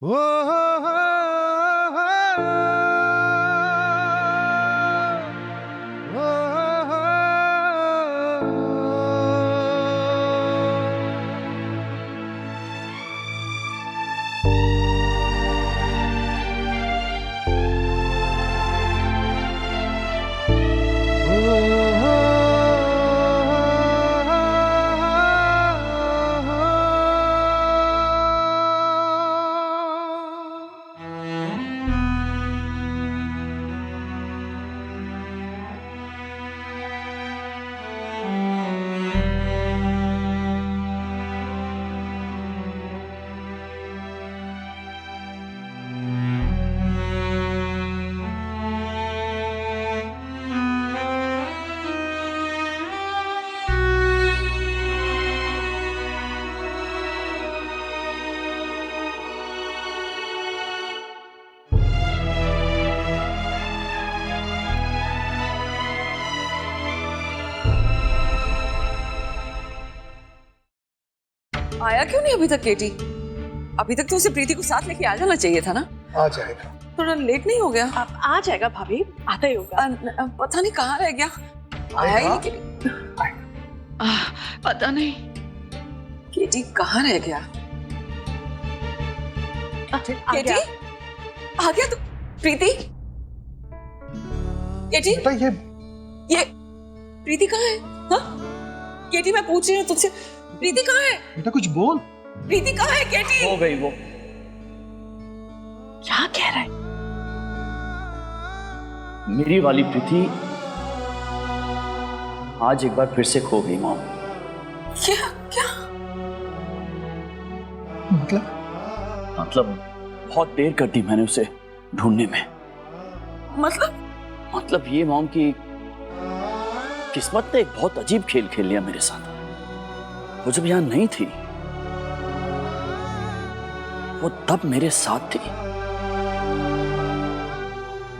ओ हो हो हो, ओ हो हो। आया क्यों नहीं अभी तक केटी? अभी तक तो उसे प्रीति को साथ लेके आ जाना चाहिए था ना। आ जाएगा। थोड़ा लेट नहीं हो गया? अब आ जाएगा भाभी, आता ही होगा। पता नहीं कहाँ रह गया, आया ही नहीं केटी। पता नहीं केटी कहाँ रह गया? केटी आ गया तू? प्रीति केटी बेटा ये प्रीति कहाँ है? हाँ केटी मैं पूछ रही हूँ तुझसे, प्रीति कहाँ है? बेटा कुछ बोल। प्रीति कहाँ है केटी? हो गई वो। क्या कह रहा है? मेरी वाली प्रीति आज एक बार फिर से खो गई मॉम। क्या क्या? मतलब बहुत देर कर दी मैंने उसे ढूंढने में। मतलब ये मॉम की किस्मत ने एक बहुत अजीब खेल खेल लिया मेरे साथ। वो जब यहां नहीं थी वो तब मेरे साथ थी,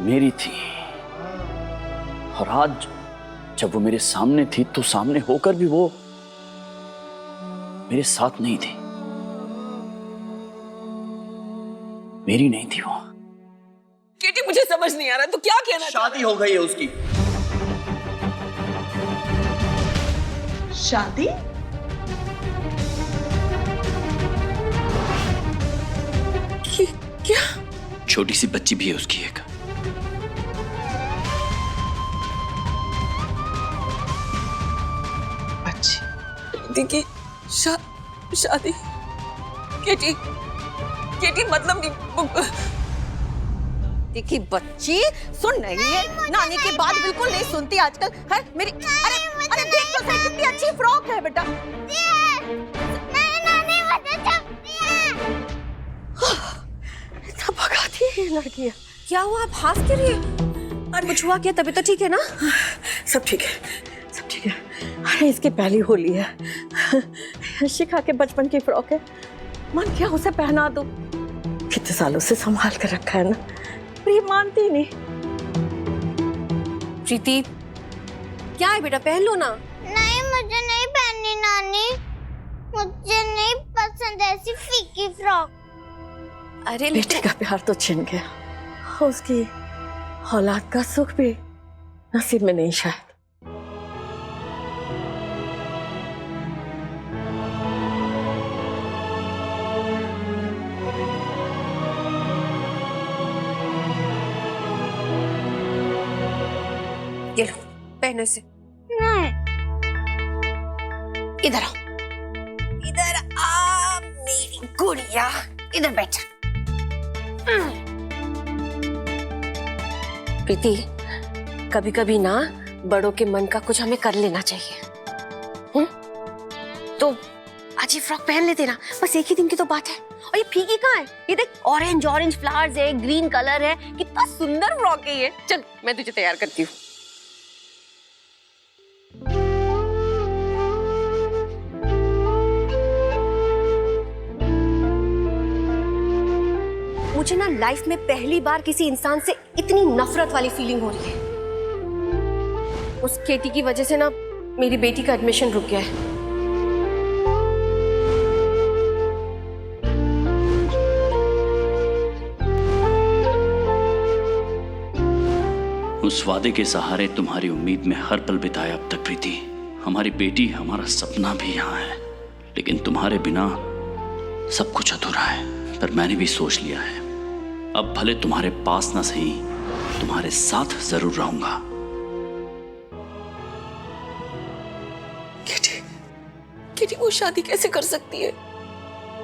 मेरी थी, और आज जब वो मेरे सामने थी तो सामने होकर भी वो मेरे साथ नहीं थी, मेरी नहीं थी वो। केटी मुझे समझ नहीं आ रहा तू क्या कहना? शादी हो गई है उसकी। शादी? क्या? छोटी सी बच्ची भी है उसकी एक। अच्छी। प्रीति की शादी? केटी मतलब नहीं। देखी बच्ची सुन रही है, नानी की बात बिल्कुल नहीं सुनती आजकल है मेरी। अरे देख तो सही कितनी अच्छी फ्रॉक है बेटा। इतना भगाती है ये लड़की। क्या हुआ, आप हंस क्यों रही है? कुछ हुआ क्या? तभी तो ठीक है ना? सब ठीक है, सब ठीक है। अरे इसकी पहली होली है, शिखा के बचपन की फ्रॉक है, मन क्या उसे पहना दो। कितने सालों से संभाल कर रखा है ना, पर ये मानती नहीं। प्रीति क्या है बेटा, पहन लो ना। नहीं मुझे नहीं पहननी नानी, मुझे नहीं पसंद ऐसी फीकी फ्रॉक। अरे बेटे का प्यार तो छिन गया, उसकी औलाद का सुख भी नसीब में नहीं शायद। ये लो पहनो इसे। नहीं इधर आओ, इधर आ मेरी गुड़िया, इधर बैठ। प्रीति कभी कभी ना बड़ों के मन का कुछ हमें कर लेना चाहिए। तो आज ये फ्रॉक पहन लेते ना, बस एक ही दिन की तो बात है। और ये फीकी कहाँ है? ये देख ऑरेंज फ्लावर्स है, ग्रीन कलर है, कितना सुंदर फ्रॉक है ये। चल मैं तुझे तैयार करती हूँ। मुझे ना लाइफ में पहली बार किसी इंसान से इतनी नफरत वाली फीलिंग हो रही है। उस केटी की वजह से ना मेरी बेटी का एडमिशन रुक गया है। उस वादे के सहारे तुम्हारी उम्मीद में हर पल बिताया अब तक प्रीति। हमारी बेटी, हमारा सपना भी यहाँ है, लेकिन तुम्हारे बिना सब कुछ अधूरा है। पर मैंने भी सोच लिया है, अब भले तुम्हारे पास ना सही, तुम्हारे साथ जरूर रहूंगा। केटी वो शादी कैसे कर सकती है?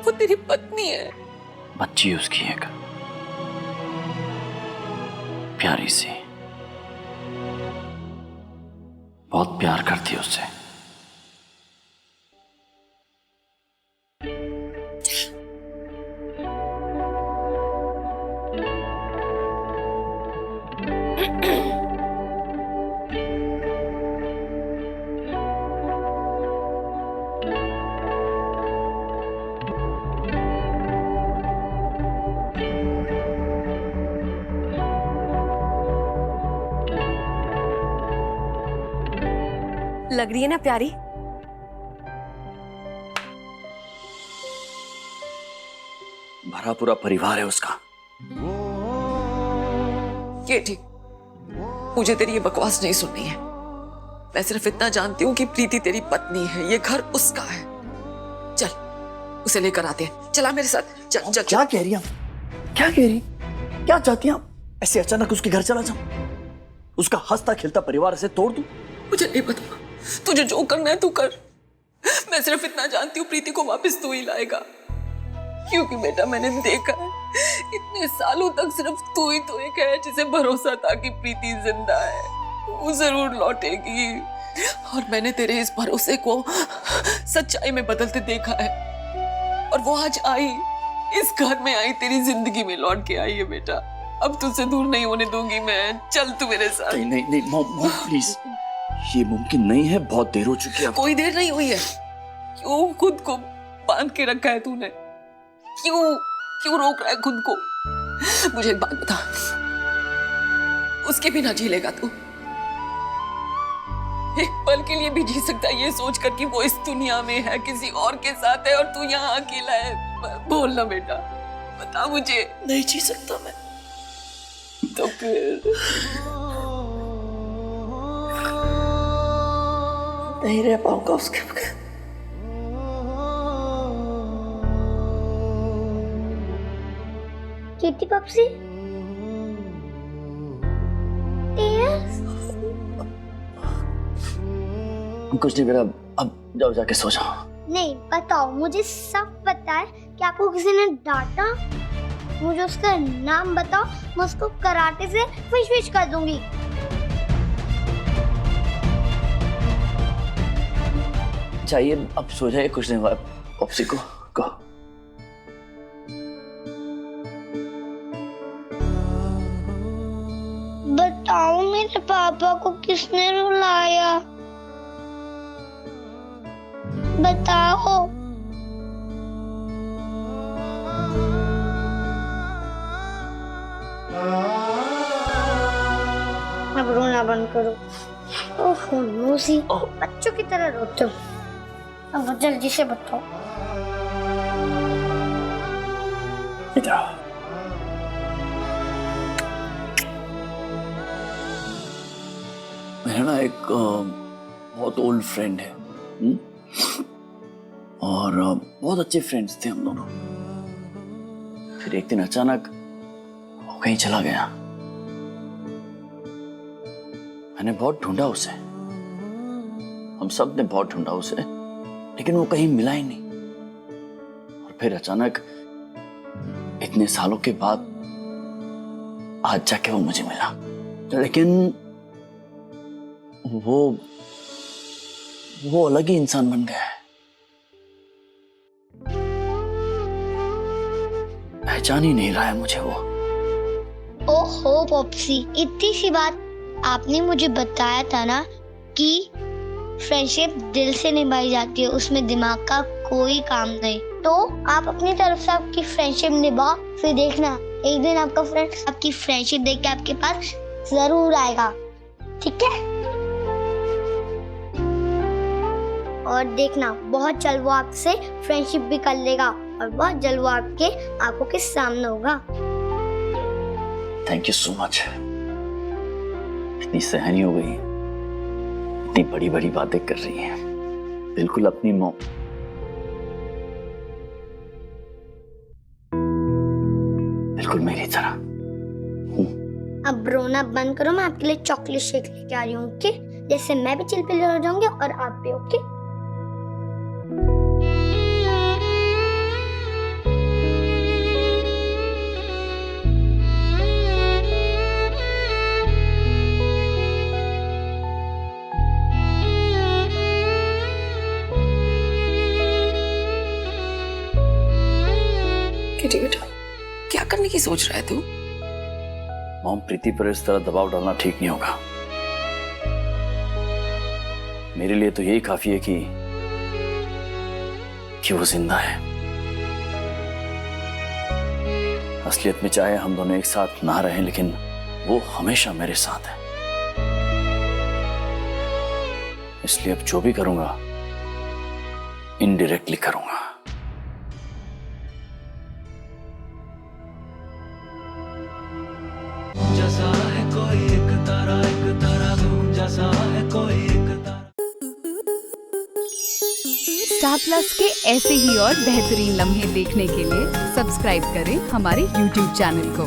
वो तेरी पत्नी है। बच्ची उसकी एक प्यारी सी, बहुत प्यार करती है उससे। लग रही है ना प्यारी? भरा पूरा परिवार है उसका। ये ठीक, मुझे तेरी ये बकवास नहीं सुननी है। मैं सिर्फ इतना जानती हूँ कि प्रीति तेरी पत्नी है, ये घर उसका है। चल उसे लेकर आते हैं, चला मेरे साथ। चल चल। क्या कह रही हैं आप? क्या कह रही, क्या चाहती हैं आप? ऐसे अचानक उसके घर चला जाऊं, उसका हंसता खिलता परिवार ऐसे तोड़ दूं? मुझे नहीं पता, तुझे जो करना है तू कर। मैं सिर्फ इतना जानती हूँ प्रीति को वापस तू ही लाएगा, क्योंकि बेटा मैंने देखा है इतने सालों तक सिर्फ तू ही तो एक है जिसे भरोसा था कि प्रीति जिंदा है, वो जरूर लौटेगी। और मैंने तेरे इस भरोसे को सच्चाई में बदलते देखा है, और वो आज आई, इस घर में आई, तेरी जिंदगी में लौट के आई है बेटा। अब तुझसे दूर नहीं होने दूंगी मैं। चल तू मेरे साथ। नहीं नहीं नहीं मॉम प्लीज, ये मुमकिन नहीं है, बहुत देर हो चुकी है। कोई देर नहीं हुई है। क्यों खुद को बांध के रखा है तूने? क्यों रोक रहा है खुद को? मुझे एक बात बता, उसके बिना जी लेगा तू? एक पल के लिए भी जी सकता है ये सोचकर कि वो इस दुनिया में है, किसी और के साथ है, और तू यहाँ अकेला है? बोल ना बेटा, बता मुझे। नहीं जी सकता मैं। तो फिर नहीं रह पाऊंगा उसके बगैर। किटी पप्सी, कुछ नहीं बेटा, अब जाओ जाके सो जाओ। नहीं बताओ, मुझे सब पता है कि आपको किसी ने डांटा। मुझे उसका नाम बताओ, मैं उसको कराटे से फिश फिश कर दूंगी। चाहिए अब सो जाए, कुछ नहीं हुआ पॉप्सी को। कहो बताओ मेरे पापा को किसने रुलाया? बताओ। अब रोना बंद करो। ओहो नूसी, बच्चों की तरह रोते हो। अब जल्दी से बताओ। इधर आओ। मेरा ना एक बहुत ओल्ड फ्रेंड है, और बहुत अच्छे फ्रेंड्स थे हम दोनों। फिर एक दिन अचानक वो कहीं चला गया। मैंने बहुत ढूंढा उसे, हम सब ने बहुत ढूंढा उसे, लेकिन वो कहीं मिला ही नहीं। और फिर अचानक इतने सालों के बाद आज जाके वो मुझे मिला। लेकिन वो अलग ही इंसान बन गया है। पहचान ही नहीं रहा है मुझे वो। ओहो पॉप्सी, इतनी सी बात आपने मुझे बताया था ना कि फ्रेंडशिप दिल से निभाई जाती है, उसमें दिमाग का कोई काम नहीं। तो आप अपनी तरफ से आपकी फ्रेंडशिप निभाओ, फिर देखना एक दिन आपका फ्रेंड आपकी फ्रेंडशिप देख के आपके पास जरूर आएगा, ठीक है? और देखना बहुत जल्द वो आपसे फ्रेंडशिप भी कर लेगा, और बहुत जल्द वो आपके आंखों के सामने होगा। Thank you so much. इतनी सहनी हो गई, इतनी बड़ी बड़ी बातें कर रही हैं, बिल्कुल अपनी बिल्कुल मेरी तरह। अब रोना बंद करो, मैं आपके लिए चॉकलेट शेक लेके आ रही हूँ, ओके? जैसे मैं भी चिलपिल हो जाऊंगी और आप भी, ओके? किटी बेटा, क्या करने की सोच रहा है तू? मॉम, प्रीति पर इस तरह दबाव डालना ठीक नहीं होगा। मेरे लिए तो यही काफी है कि वो जिंदा है। असलियत में चाहे हम दोनों एक साथ ना रहें, लेकिन वो हमेशा मेरे साथ है। इसलिए अब जो भी करूंगा इनडायरेक्टली करूंगा। जैसा है कोई एक तारा धूम जैसा है कोई एक तारा। स्टार प्लस के ऐसे ही और बेहतरीन लम्हे देखने के लिए सब्सक्राइब करें हमारे YouTube चैनल को।